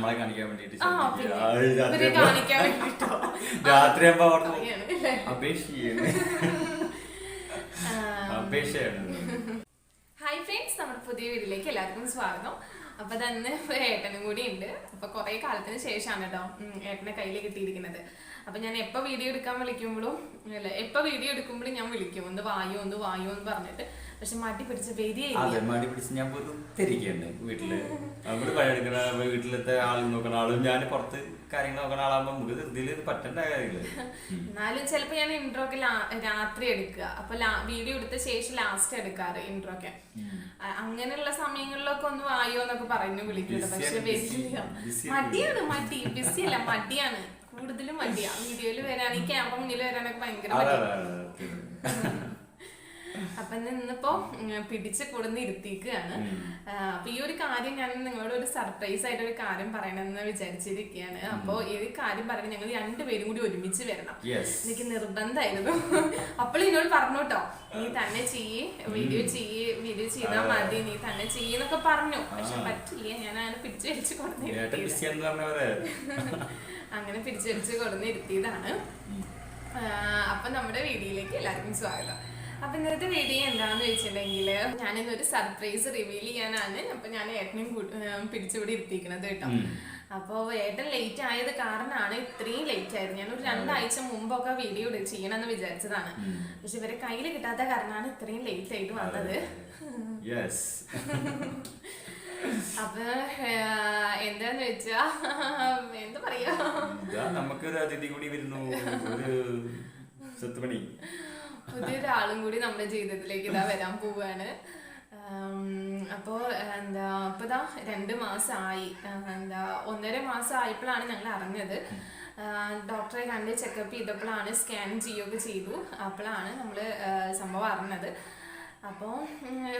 നമ്മളെ കാണിക്കാൻ വേണ്ടിട്ട് രാത്രിയാകുമ്പോ അപേക്ഷയാണ്. ഹായ് ഫ്രണ്ട്സ്, നമ്മുടെ പുതിയ വീഡിയോയിലേക്ക് എല്ലാവർക്കും സ്വാഗതം. അപ്പൊ തന്നെ ഏട്ടനും കൂടി ഉണ്ട്. അപ്പൊ കുറെ കാലത്തിന് ശേഷമാണ് കേട്ടോ ഏട്ടനെ കയ്യിൽ കിട്ടിയിരിക്കുന്നത്. അപ്പൊ ഞാൻ എപ്പോ വീഡിയോ എടുക്കാൻ വിളിക്കുമ്പോഴും അല്ല എപ്പോ വീഡിയോ എടുക്കുമ്പോഴും ഞാൻ വിളിക്കും, ഒന്ന് വായോ എന്ന് പറഞ്ഞിട്ട്. പക്ഷെ മടി പിടിച്ച മടി പിടിച്ച് ഞാൻ പോലും തിരിക്കണ്ട് വീട്ടില്. നമ്മള് പണിയെടുക്കണ വീട്ടിലത്തെ ആളും നോക്കണ ആളും ഞാൻ പുറത്ത് കാര്യങ്ങൾ നോക്കണ ആളാകുമ്പോ നമുക്ക് ധൃതിയിൽ പറ്റേണ്ട കാര്യമില്ല. എന്നാലും ചിലപ്പോ ഞാൻ ഇൻട്രോ ഒക്കെ രാത്രി എടുക്കുക. അപ്പൊ വീഡിയോ എടുത്ത ശേഷം ലാസ്റ്റ് എടുക്കാറ് ഇൻട്രോ ഒക്കെ. അങ്ങനെയുള്ള സമയങ്ങളിലൊക്കെ ഒന്ന് വായോ എന്നൊക്കെ പറഞ്ഞു വിളിക്കുന്നുണ്ട്. പക്ഷെ മടിയാണ്, ബിസി അല്ല മടിയാണ്, കൂടുതലും മടിയാ. വീഡിയോയിൽ വരാൻ, ഈ ക്യാമറ മുന്നിൽ വരാനൊക്കെ ഭയങ്കര മടിയാണ്. അപ്പൊ ഇന്നിപ്പോ പിടിച്ച് കൊടുന്ന് ഇരുത്തിക്കുകയാണ്. അപ്പൊ ഈ ഒരു കാര്യം ഞാൻ നിങ്ങളോട് ഒരു സർപ്രൈസ് ആയിട്ട് ഒരു കാര്യം പറയണമെന്ന് വിചാരിച്ചിരിക്കുകയാണ്. അപ്പൊ ഈ കാര്യം പറയണത് ഞങ്ങൾ രണ്ടുപേരും കൂടി ഒരുമിച്ച് വരണം, എനിക്ക് നിർബന്ധമായിരുന്നു. അപ്പോൾ എന്നോട് പറഞ്ഞു കേട്ടോ, നീ തന്നെ വീഡിയോ ചെയ്താൽ മതി, നീ തന്നെ ചെയ്യെന്നൊക്കെ പറഞ്ഞു. പക്ഷെ പറ്റില്ല, ഞാൻ അങ്ങനെ പിടിച്ചു വലിച്ച് അങ്ങനെ പിടിച്ചു വലിച്ച് കൊടുന്നിരുത്തിയതാണ്. അപ്പൊ നമ്മുടെ വീഡിയോയിലേക്ക് എല്ലാവർക്കും സ്വാഗതം. അപ്പൊ ഇന്നത്തെ വീഡിയോ എന്താണെന്ന് വെച്ചിട്ടുണ്ടെങ്കിൽ ഞാനിന്നൊരു സർപ്രൈസ് റിവീൽ ചെയ്യാനാണ്. അപ്പൊ ഞാൻ ഏട്ടനെയും പിടിച്ചുകൂടി ഇരുത്തിയിരിക്കുന്നത് കേട്ടോ. അപ്പൊ ഏട്ടൻ ലേറ്റ് ആയത് കാരണമാണ് ഇത്രയും ലേറ്റ് ആയത്. ഞാനൊരു 2 ആഴ്ച മുമ്പൊക്കെ വീഡിയോ ചെയ്യണമെന്ന് വിചാരിച്ചതാണ്. പക്ഷെ ഇവരെ കയ്യിൽ കിട്ടാത്ത കാരണമാണ് ഇത്രയും ലേറ്റ് ആയിട്ട് വന്നത്. അപ്പൊ എന്താന്ന് വെച്ചാ എന്താ പറയാ, നമുക്കൊരു അതിഥി കൂടി വരുന്നു, പുതിയൊരാളും കൂടി നമ്മുടെ ജീവിതത്തിലേക്ക് വരാൻ പോവാണ്. അപ്പോ ഇപ്പൊ 2 മാസമായി, 1.5 മാസം ആയപ്പോഴാണ് ഞങ്ങൾ അറിഞ്ഞത്. ഡോക്ടറെ കണ്ട് ചെക്കപ്പ് ചെയ്തപ്പോഴാണ്, സ്കാൻ ചെയ്യുകയൊക്കെ ചെയ്തു, അപ്പോഴാണ് നമ്മള് സംഭവം അറിഞ്ഞത്. അപ്പൊ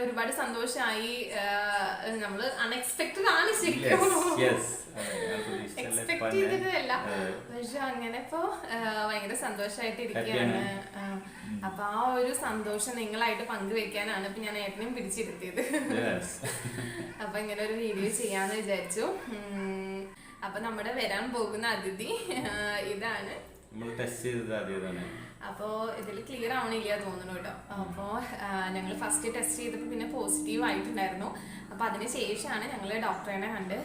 ഒരുപാട് സന്തോഷമായി. നമ്മള് അൺഎക്സ്പെക്ടഡ് ആണ് ശരിക്കും, എക്സ്പെക്ട് ചെയ്തതല്ല. പക്ഷെ അങ്ങനെ ഇപ്പൊ ഭയങ്കര സന്തോഷമായിട്ട് ഇരിക്കുകയാണ്. അപ്പൊ ആ ഒരു സന്തോഷം നിങ്ങളായിട്ട് പങ്കുവെക്കാനാണ് ഇപ്പൊ ഞാൻ ഏട്ടനെയും പിടിച്ചിരുത്തിയത്. അപ്പൊ ഇങ്ങനെ ഒരു വീഡിയോ ചെയ്യാന്ന് വിചാരിച്ചു. അപ്പൊ നമ്മുടെ വരാൻ പോകുന്ന അതിഥി ഇതാണ്. അപ്പോ ഇതിൽ ക്ലിയർ ആവണില്ല തോന്നുന്നു കേട്ടോ. അപ്പോ ഞങ്ങൾ ഫസ്റ്റ് ടെസ്റ്റ് ചെയ്തപ്പോൾ പിന്നെ പോസിറ്റീവ് ആയിട്ടുണ്ടായിരുന്നു. അപ്പൊ അതിന് ശേഷമാണ് ഞങ്ങൾ ഡോക്ടറിനെ കണ്ട്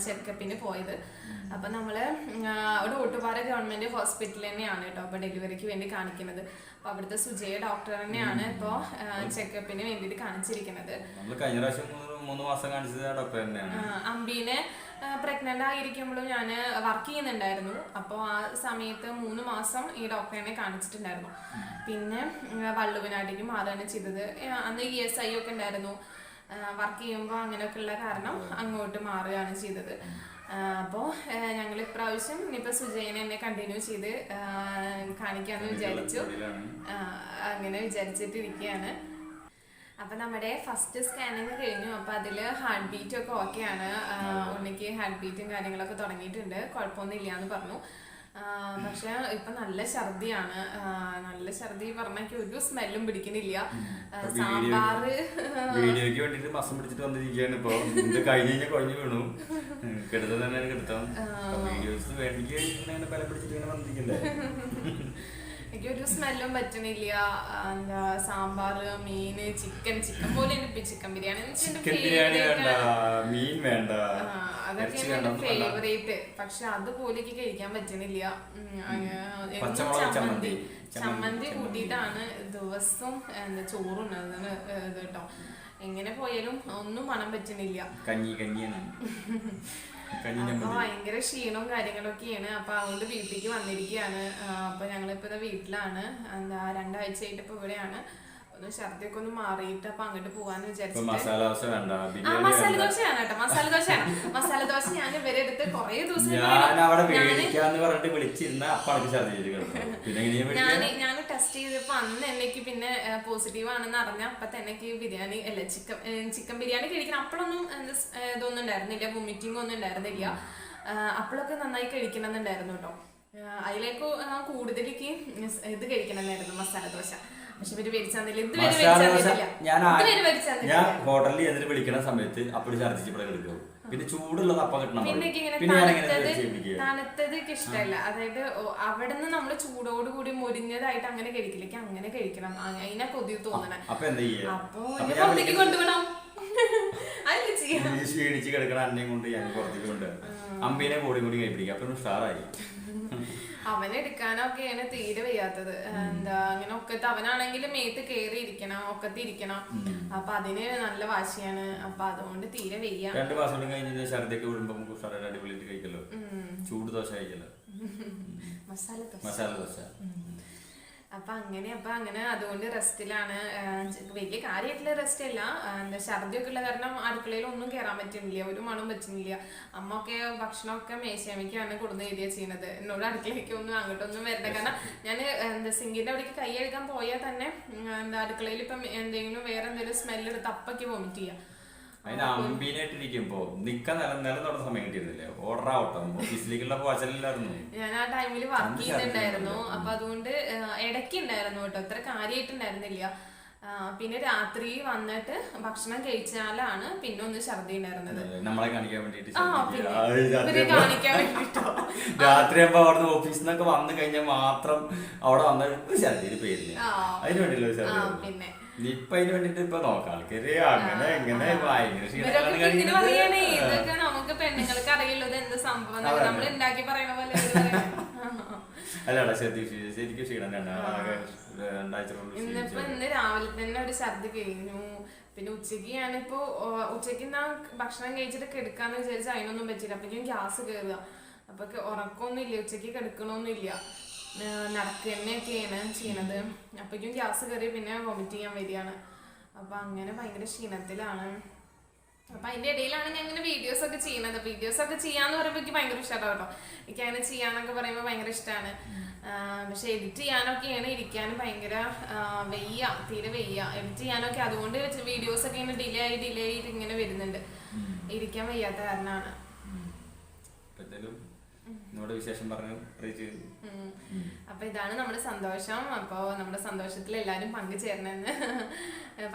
ചെക്കപ്പിന് പോയത്. അപ്പൊ നമ്മള് അവിടെ ഓട്ടുപാറ ഗവൺമെന്റ് ഹോസ്പിറ്റലിൽ തന്നെയാണ് കേട്ടോ അപ്പൊ ഡെലിവറിക്ക് വേണ്ടി കാണിക്കുന്നത്. അപ്പൊ അവിടുത്തെ സുജയ ഡോക്ടർ തന്നെയാണ് ഇപ്പൊ ചെക്കപ്പിന് വേണ്ടിട്ട് കാണിച്ചിരിക്കുന്നത്. അമ്പീനെ പ്രഗ്നന്റ് ആയിരിക്കുമ്പോഴും ഞാൻ വർക്ക് ചെയ്യുന്നുണ്ടായിരുന്നു. അപ്പോൾ ആ സമയത്ത് 3 മാസം ഈ ഡോക്ടറിനെ കാണിച്ചിട്ടുണ്ടായിരുന്നു. പിന്നെ വള്ളുവനാട്ടിലേക്ക് മാറുകയാണ് ചെയ്തത്. അന്ന് ESI ഒക്കെ ഉണ്ടായിരുന്നു. വർക്ക് ചെയ്യുമ്പോൾ അങ്ങനെയൊക്കെ ഉള്ള കാരണം അങ്ങോട്ട് മാറുകയാണ് ചെയ്തത്. അപ്പോൾ ഞങ്ങൾ ഇപ്രാവശ്യം ഇനിയിപ്പോൾ സുജയനെ എന്നെ കണ്ടിന്യൂ ചെയ്ത് കാണിക്കാമെന്ന് വിചാരിച്ചു. അങ്ങനെ വിചാരിച്ചിട്ടിരിക്കുകയാണ്. അപ്പൊ നമ്മുടെ ഫസ്റ്റ് സ്കാനിങ് കഴിഞ്ഞു. അപ്പൊ അതില് ഹാർട്ട് ബീറ്റ് ഒക്കെ ഓക്കെയാണ്. ഉണ്ണിക്ക് ഹാർട്ട് ബീറ്റും കാര്യങ്ങളൊക്കെ തുടങ്ങിയിട്ടുണ്ട്, കുഴപ്പമൊന്നും ഇല്ലാന്ന് പറഞ്ഞു. പക്ഷെ ഇപ്പൊ നല്ല ഛർദിയാണ്. നല്ല ഛർദി പറഞ്ഞാൽ ഒരു സ്മെല്ലും പിടിക്കുന്നില്ല. സാമ്പാറ് വീഡിയോക്ക് വേണ്ടിട്ട് മസം പിടിച്ചിട്ട് വന്നിരിക്കുകയാണ്. ഇപ്പൊ കഴിഞ്ഞ കൊഴഞ്ഞു വീണു, കിടത്തം തന്നെയാണ് കിടത്തം. വീഡിയോസ് വേണ്ടിക്ക് പല പിടിച്ചിട്ട് ഇങ്ങനെ വന്നിരിക്കണ്ടേ. എനിക്കൊരു സ്മെല്ലും പറ്റണില്ല. എന്താ സാമ്പാറ്, മീന്, ചിക്കൻ പോലെ എനിക്ക് ചിക്കൻ ബിരിയാണി മീൻ വേണ്ട, അതൊക്കെയാണ് എന്റെ ഫേവറേറ്റ്. പക്ഷെ അതുപോലെ എനിക്ക് കഴിക്കാൻ പറ്റണില്ല. ചമ്മന്തി കൂട്ടിയിട്ടാണ് ദിവസം എന്താ ചോറുണ്ടാകുന്നത് കേട്ടോ. എങ്ങനെ പോയാലും ഒന്നും മണം പറ്റണില്ല. അപ്പൊ ഭയങ്കര ക്ഷീണവും കാര്യങ്ങളൊക്കെയാണ്. അപ്പൊ അതുകൊണ്ട് വീട്ടിലേക്ക് വന്നിരിക്കുകയാണ്. അപ്പൊ ഞങ്ങളിപ്പോ വീട്ടിലാണ്. 2 ആഴ്ചയായിട്ട് ഇപ്പൊ ഇവിടെയാണ്. ഒന്ന് ഛർദിയൊക്കെ ഒന്ന് മാറിയിട്ട് അപ്പൊ അങ്ങോട്ട് പോവാന്ന് വിചാരിച്ചിട്ട്. മസാല ദോശയാണ് കേട്ടോ, മസാല ദോശ ഞാൻ ഇവരെ അടുത്ത് കൊറേ ദിവസം ഞാൻ ടെസ്റ്റ് ചെയ്തപ്പോ അന്ന് എനിക്ക് പിന്നെ പോസിറ്റീവ് ആണെന്ന് അറിഞ്ഞ അപ്പൊ തന്നെ ബിരിയാണി അല്ല ചിക്കൻ ബിരിയാണി കഴിക്കണം. അപ്പോഴൊന്നും ഇതൊന്നും ഉണ്ടായിരുന്നില്ല, വൊമിറ്റിംഗ് ഒന്നും ഉണ്ടായിരുന്നില്ല. അപ്പോഴൊക്കെ നന്നായി കഴിക്കണമെന്നുണ്ടായിരുന്നു കേട്ടോ. അതിലേക്ക് കൂടുതലേക്ക് ഇത് കഴിക്കണമെന്നായിരുന്നു മസാല ദോശ. ഞാൻ ഹോട്ടലിൽ ചെന്നിട്ട് വിളിക്കുന്ന സമയത്ത് അപ്പോൾ ഛർദിച്ച് ഇവിടെ കിടക്കും. പിന്നെ ചൂടുള്ളത് അപ്പം കിട്ടണം. പിന്നെ പിന്നെ തണുത്തത് ഇഷ്ടമല്ല. അതായത് അവിടെ നിന്ന് നമ്മള് ചൂടോട് കൂടി മുരിഞ്ഞതായിട്ട് അങ്ങനെ കഴിക്കില്ല. അങ്ങനെ കഴിക്കണം, അതിനെ കൊതി തോന്നണേ. അപ്പൊ എന്താ ചെയ്യാ? അപ്പൊ പുറത്തേക്ക് കൊണ്ടുപോകണം. ക്ഷീണിച്ച് കിടക്കണ അന്നയും കൊണ്ട് ഞാൻ പുറത്തേക്ക് കൊണ്ടുപോകും. അമ്പീനെ കൂടി കഴിപ്പിടിക്കും. അപ്പൊ ഉഷാറായി. അവനെടുക്കാനൊക്കെയാണ് തീരെ വയ്യാത്തത്. എന്താ അങ്ങനെ ഒക്കത്ത് അവനാണെങ്കിൽ മേത്ത് കയറി ഇരിക്കണം, ഒക്കത്ത് ഇരിക്കണം. അപ്പൊ അതിന് നല്ല വാശിയാണ്. അപ്പൊ അതുകൊണ്ട് തീരെ വയ്യ. 2 മാസം കഴിഞ്ഞ ഛർദിയൊക്കെ വിടുമ്പോ ഉഷാറായിട്ട് അടിപൊളിയിട്ട് കഴിക്കല്ലോ. ചൂട് ദോശ കഴിക്കല്ലോ, മസാല ദോശ. അപ്പൊ അങ്ങനെ അതുകൊണ്ട് റെസ്റ്റിലാണ്. വലിയ കാര്യമായിട്ടുള്ള റെസ്റ്റ് അല്ല. എന്താ ഛർദിയൊക്കെ ഉള്ള കാരണം അടുക്കളയിൽ ഒന്നും കയറാൻ പറ്റുന്നില്ല, ഒരു മണവും പറ്റുന്നില്ല. അമ്മ ഒക്കെ ഭക്ഷണമൊക്കെ മേശാമിക്കാണ് കൊടുന്ന് എഴുതിയാ ചെയ്യുന്നത്. എന്നോട് അടുക്കളയ്ക്ക് ഒന്നും അങ്ങോട്ടൊന്നും വരണ്ട. കാരണം ഞാൻ എന്താ സിങ്കിന്റെ അവിടേക്ക് കൈ കഴുകാൻ പോയാൽ തന്നെ എന്താ അടുക്കളയിൽ ഇപ്പം എന്തെങ്കിലും വേറെ എന്തെങ്കിലും സ്മെല്ല് എടുത്ത് അപ്പയ്ക്ക് വോമിറ്റ് ചെയ്യാം. അതിന് അമ്പീനായിട്ടിരിക്കുമ്പോ നിക്കാൻ നിലം തുടങ്ങുന്ന സമയം കിട്ടിയിരുന്നില്ലേ? ഓർഡർ ആവട്ടെ, ഓഫീസിലേക്കുള്ള പോച്ചലില്ലായിരുന്നു. ഞാൻ ആ ടൈമിൽ വർക്ക് ചെയ്യുന്നുണ്ടായിരുന്നു. അപ്പൊ അതുകൊണ്ട് ഇടയ്ക്ക് ഉണ്ടായിരുന്നു കേട്ടോ, ഇത്ര കാര്യമായിട്ടുണ്ടായിരുന്നില്ല. പിന്നെ രാത്രി വന്നിട്ട് ഭക്ഷണം കഴിച്ചാലാണ് പിന്നെ ഒന്ന് ഛർദി ഉണ്ടായിരുന്നത്. നമ്മളെ കാണിക്കാൻ വേണ്ടിട്ട് കാണിക്കാൻ വേണ്ടിട്ടോ. രാത്രി ആകുമ്പോ അവിടുന്ന് ഓഫീസിൽ നിന്നൊക്കെ വന്നു കഴിഞ്ഞാൽ മാത്രം അവിടെ വന്ന ഛർദിയുടെ പേരില്ല, അതിന് വേണ്ടിയല്ലോ ഛർദി. പിന്നെ ഇപ്പൊ അതിന് വേണ്ടിട്ട് ഇപ്പൊ നോക്കാം ആൾക്കാര് അങ്ങനെ എങ്ങനെ ഇതൊക്കെ നമുക്ക് പെണ്ണുങ്ങൾക്ക് അറിയുള്ളൂ എന്ത് സംഭവം നമ്മൾ ഉണ്ടാക്കി പറയുന്ന പോലെ. അല്ലടാ ശരിക്കും ക്ഷീണം ഇന്ന് രാവിലെ തന്നെ ഒരു ഛർദി കഴിഞ്ഞു. പിന്നെ ഉച്ചക്ക് ഞാനിപ്പോ ഉച്ചക്ക് ഭക്ഷണം കഴിച്ചിട്ട് കിടക്കാന്ന് വിചാരിച്ച അതിനൊന്നും പറ്റില്ല. അപ്പഴേക്കും ഗ്യാസ് കയറുക. അപ്പൊ ഉറക്കമൊന്നും ഇല്ല, ഉച്ചക്ക് കിടക്കണമൊന്നുമില്ല, നടക്കുകയൊക്കെയാണ് ചെയ്യണത്. അപ്പഴേക്കും ഗ്യാസ് കയറി പിന്നെ വോമിറ്റ് ചെയ്യാൻ വരികയാണ്. അപ്പൊ അങ്ങനെ ഭയങ്കര ക്ഷീണത്തിലാണ്. അപ്പൊ അതിന്റെ ഇടയിലാണ് ഞാൻ ഇങ്ങനെ വീഡിയോസ് ഒക്കെ ചെയ്യുന്നത്. വീഡിയോസ് ഒക്കെ ചെയ്യാന്ന് പറയുമ്പോൾ എനിക്ക് ഭയങ്കര ഇഷ്ടമാണ് കേട്ടോ. എനിക്ക് അങ്ങനെ ചെയ്യാന്നൊക്കെ പറയുമ്പോൾ ഭയങ്കര ഇഷ്ടമാണ്. പക്ഷെ എഡിറ്റ് ചെയ്യാനൊക്കെയാണ് ഇരിക്കാനും ഭയങ്കര വയ്യ, തീരെ വയ്യ എഡിറ്റ് ചെയ്യാനൊക്കെ. അതുകൊണ്ട് വീഡിയോസ് ഒക്കെ ഇങ്ങനെ ഡിലേ ആയി ഇങ്ങനെ വരുന്നുണ്ട്. ഇരിക്കാൻ വയ്യാത്ത കാരണമാണ്. അപ്പൊ ഇതാണ് നമ്മുടെ സന്തോഷം. അപ്പൊ നമ്മുടെ സന്തോഷത്തിൽ എല്ലാരും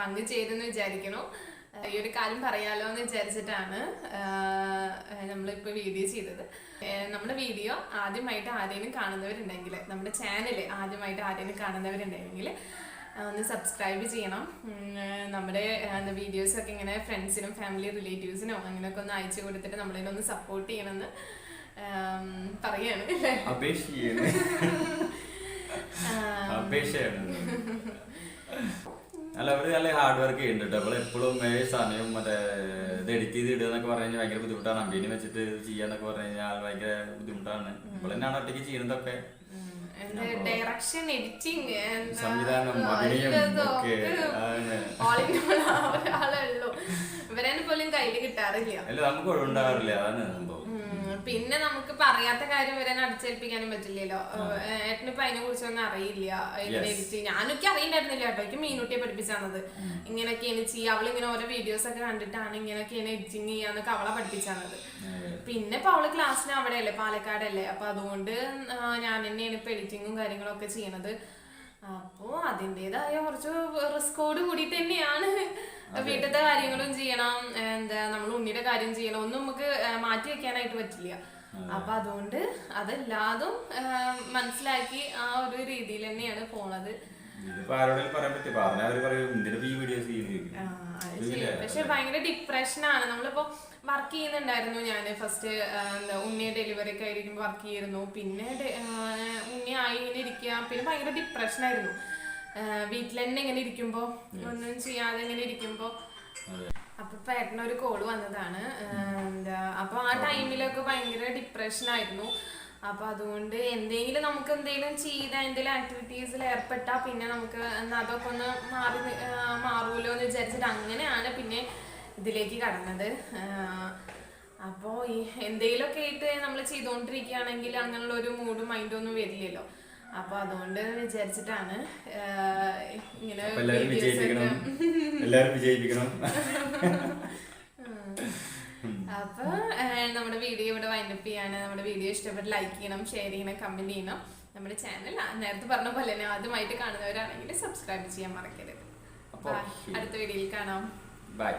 പങ്കുചേരുന്നു വിചാരിക്കണു. ഈ ഒരു കാര്യം പറയാലോ എന്ന് വിചാരിച്ചിട്ടാണ് നമ്മളിപ്പോ വീഡിയോ ചെയ്തത്. നമ്മുടെ വീഡിയോ ആദ്യമായിട്ട് ആരെങ്കിലും കാണുന്നവരുണ്ടെങ്കിൽ, നമ്മുടെ ചാനല് ആദ്യമായിട്ട് ആരെങ്കിലും കാണുന്നവരുണ്ടെങ്കിൽ ഒന്ന് സബ്സ്ക്രൈബ് ചെയ്യണം. നമ്മുടെ വീഡിയോസൊക്കെ ഇങ്ങനെ ഫ്രണ്ട്സിനും ഫാമിലി റിലേറ്റീവ്സിനോ അങ്ങനെയൊക്കെ ഒന്ന് അയച്ചു കൊടുത്തിട്ട് നമ്മളതിനൊന്ന് സപ്പോർട്ട് ചെയ്യണമെന്ന് പറയാണ്. അല്ല, അവര് നല്ല ഹാർഡ് വർക്ക് ചെയ്യുന്നുണ്ട്. അപ്പോൾ എപ്പോഴും സമയം മറ്റേ ഇത് എഡിറ്റ് ചെയ്ത് ഇടുക എന്നൊക്കെ പറഞ്ഞു കഴിഞ്ഞാൽ ഭയങ്കര ബുദ്ധിമുട്ടാണ്. അമ്പീനെ വെച്ചിട്ട് ചെയ്യാന്നൊക്കെ പറഞ്ഞു കഴിഞ്ഞാൽ ഭയങ്കര ബുദ്ധിമുട്ടാണ്. ഇപ്പോൾ തന്നെയാണ് ഒറ്റയ്ക്ക് ചെയ്യുന്നതൊക്കെ. ഡയറക്ഷൻ, എഡിറ്റിംഗ്, സംവിധാനം, അഭിനയം ഒക്കെ ഒരാളുള്ളൂ. ഇവരെ പോലും കയ്യിൽ കിട്ടാറില്ല. അല്ല, നമുക്ക് ഒഴിവുണ്ടാകാറില്ല, അതാണ് സംഭവം. പിന്നെ നമുക്ക് പറയാത്ത കാര്യം വരെ അടിച്ചേൽപ്പിക്കാനും പറ്റില്ലല്ലോ. ഏട്ടനിപ്പോ അതിനെ കുറിച്ചൊന്നും അറിയില്ല. എഡിറ്റ് ഞാനൊക്കെ അറിയണ്ടായിരുന്നില്ല കേട്ടോ. എനിക്ക് മീനുട്ടിയെ പഠിപ്പിച്ചാന്നത്. ഇങ്ങനെയൊക്കെയാണ് ചെയ്യുക. അവളിങ്ങനെ ഓരോ വീഡിയോസ് ഒക്കെ കണ്ടിട്ടാണ് ഇങ്ങനെയൊക്കെയാണ് എഡിറ്റിങ് ചെയ്യാന്നൊക്കെ അവളെ പഠിപ്പിച്ചാന്നത്. പിന്നെ ഇപ്പൊ അവള് ക്ലാസ്സിന് അവിടെയല്ലേ, പാലക്കാടല്ലേ. അപ്പൊ അതുകൊണ്ട് ഞാൻ തന്നെയാണ് ഇപ്പൊ എഡിറ്റിങ്ങും കാര്യങ്ങളൊക്കെ ചെയ്യണത്. അപ്പോ അതിൻ്റെതായ കുറച്ച് റിസ്കോട് കൂടിയിട്ട് തന്നെയാണ്. വീട്ടിലത്തെ കാര്യങ്ങളും ചെയ്യണം, എന്താ നമ്മൾ ഉണ്ണിയുടെ കാര്യം ചെയ്യണം, ഒന്നും നമുക്ക് മാറ്റി വെക്കാനായിട്ട് പറ്റില്ല. അപ്പൊ അതുകൊണ്ട് അതെല്ലാതും മനസ്സിലാക്കി ആ ഒരു രീതിയിൽ തന്നെയാണ് പോണത്. പക്ഷെ ഭയങ്കര ഡിപ്രഷനാണ്. നമ്മളിപ്പോ വർക്ക് ചെയ്യുന്നുണ്ടായിരുന്നു. ഞാൻ ഫസ്റ്റ് ഉണ്ണിയെ ഡെലിവറി ഒക്കെ ആയിരിക്കുമ്പോൾ വർക്ക് ചെയ്യായിരുന്നു. പിന്നെ ഉണ്ണി ആയി ഇങ്ങനെ ഇരിക്കുക. പിന്നെ ഭയങ്കര ഡിപ്രഷനായിരുന്നു. വീട്ടിൽ തന്നെ ഇങ്ങനെ ഇരിക്കുമ്പോ, ഒന്നും ചെയ്യാതെ ഇങ്ങനെ ഇരിക്കുമ്പോ. അപ്പൊ ഏട്ടനൊരു കോള് വന്നതാണ്. അപ്പൊ ആ ടൈമിലൊക്കെ ഭയങ്കര ഡിപ്രഷനായിരുന്നു. അപ്പൊ അതുകൊണ്ട് നമുക്ക് എന്തെങ്കിലും ചെയ്ത എന്തെങ്കിലും ആക്ടിവിറ്റീസിൽ ഏർപ്പെട്ടാ പിന്നെ നമുക്ക് അതൊക്കെ ഒന്ന് മാറൂലോ എന്ന് വിചാരിച്ചിട്ട് അങ്ങനെയാണ് പിന്നെ ഇതിലേക്ക് കടന്നത്. അപ്പോൾ ഈ എന്തെങ്കിലുമൊക്കെ ആയിട്ട് നമ്മൾ ചെയ്തുകൊണ്ടിരിക്കുകയാണെങ്കിൽ അങ്ങനെയുള്ള ഒരു മൂഡും മൈൻഡും ഒന്നും വരില്ലല്ലോ. അപ്പൊ അതുകൊണ്ട് വിചാരിച്ചിട്ടാണ് ഇങ്ങനെ അപ്പൊ നമ്മുടെ വീഡിയോ ഇവിടെ വൈൻഡപ്പ് ചെയ്യാണ്. നമ്മുടെ വീഡിയോ ഇഷ്ടപ്പെട്ട് ലൈക്ക് ചെയ്യണം, ഷെയർ ചെയ്യണം, കമന്റ് ചെയ്യണം. നമ്മുടെ ചാനൽ നേരത്തെ പറഞ്ഞ പോലെ തന്നെ ആദ്യമായിട്ട് കാണുന്നവരാണെങ്കിൽ സബ്സ്ക്രൈബ് ചെയ്യാൻ മറക്കരുത്. അടുത്ത വീഡിയോയിൽ കാണാം. ബൈ.